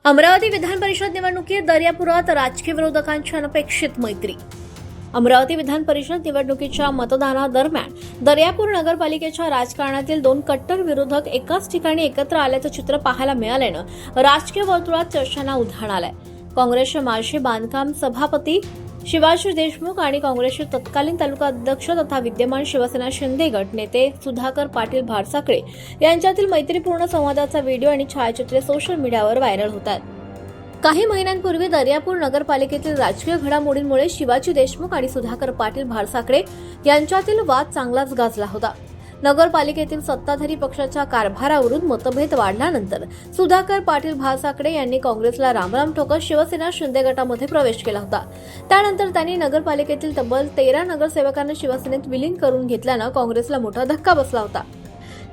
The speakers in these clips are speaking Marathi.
अमरावती विधान परिषद निवडणुकीत दर्यापुरात राजकीय विरोधकांची अनपेक्षित मैत्री। अमरावती विधान परिषद निवडणुकीच्या मतदानादरम्यान दर्यापूर नगरपालिकेच्या राजकारणातील दोन कट्टर विरोधक एकाच ठिकाणी एकत्र आल्याचं चित्र पाहायला मिळाल्यानं राजकीय वर्तुळात चर्चांना उधाण आलंय। काँग्रेसचे माजी बांधकाम सभापती शिवाजी देशमुख आणि काँग्रेसचे तत्कालीन तालुका अध्यक्ष तथा विद्यमान शिवसेना शिंदे गट नेते सुधाकर पाटील भारसाखळे यांच्यातील मैत्रीपूर्ण संवादाचा व्हिडिओ आणि छायाचित्रे सोशल मीडियावर व्हायरल होतात। काही महिन्यांपूर्वी दर्यापूर नगरपालिकेतील राजकीय घडामोडींमुळे शिवाजी देशमुख आणि सुधाकर पाटील भारसाखळे यांच्यातील वाद चांगलाच गाजला होता। नगरपालिकेतील सत्ताधारी पक्षाच्या कारभारावरून मतभेद वाढल्यानंतर सुधाकर पाटील भारसाखळे यांनी काँग्रेसला रामराम ठोकत शिवसेना शिंदे गटामध्ये प्रवेश केला होता। त्यानंतर त्यांनी नगरपालिकेतील तब्बल 13 नगरसेवकांना शिवसेनेत विलीन करून घेतल्यानं काँग्रेसला मोठा धक्का बसला होता।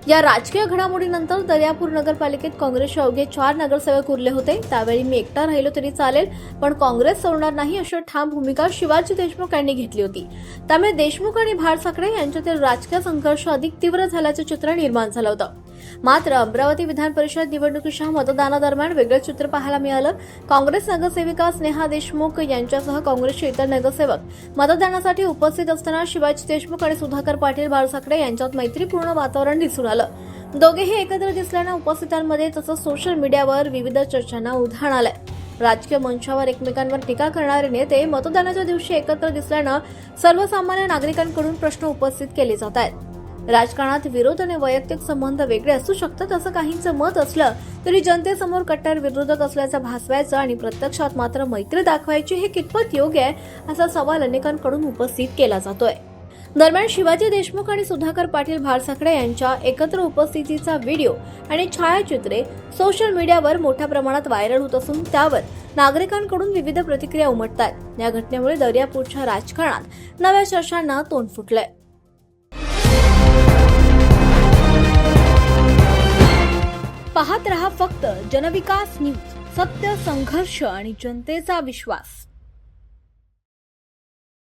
या राजकीय घडामोडीनंतर दर्यापूर नगरपालिकेत काँग्रेसचे अवघे 4 नगरसेवक उरले होते। त्यावेळी मी एकटा राहिलो तरी चालेल, पण काँग्रेस सोडणार नाही अशी ठाम भूमिका शिवाजी देशमुख यांनी घेतली होती। त्यामुळे देशमुख आणि भारसाखळे यांच्यातील राजकीय संघर्ष अधिक तीव्र झाल्याचे चित्र निर्माण झालं होतं। मात्र अमरावती विधान परिषद निवडणुकीच्या मतदानादरम्यान वेगळं चित्र पाहायला मिळालं। काँग्रेस नगरसेविका स्नेहा देशमुख यांच्यासह काँग्रेसचे इतर नगरसेवक मतदानासाठी उपस्थित असताना शिवाजी देशमुख आणि सुधाकर पाटील भारसाखळे यांच्यात मैत्रीपूर्ण वातावरण दिसून आलं। दोघेही एकत्र दिसल्यानं उपस्थितांमध्ये तसंच सोशल मीडियावर विविध चर्चांना उधाण आलंय। राजकीय मंचावर एकमेकांवर टीका करणारे नेते मतदानाच्या दिवशी एकत्र दिसल्यानं सर्वसामान्य नागरिकांकडून प्रश्न उपस्थित केले जात आहेत। राजकारणात विरोध आणि वैयक्तिक संबंध वेगळे असू शकतात असं काहींचं मत असलं तरी जनतेसमोर कट्टर विरोधक असल्याचं भासवायचं आणि प्रत्यक्षात मात्र मैत्री दाखवायची हे कितपत योग्य आहे असा सवाल अनेकांकडून उपस्थित केला जातोय। दरम्यान शिवाजी देशमुख आणि सुधाकर पाटील भारसाखळे यांच्या एकत्र उपस्थितीचा व्हिडिओ आणि छायाचित्रे सोशल मीडियावर मोठ्या प्रमाणात व्हायरल होत असून त्यावर नागरिकांकडून विविध प्रतिक्रिया उमटतात। या घटनेमुळे दर्यापूरच्या राजकारणात नव्या चर्चांना तोंड फुटलंय। पाहत रहा फक्त जनविकास न्यूज, सत्य, संघर्ष आणि जनतेचा विश्वास।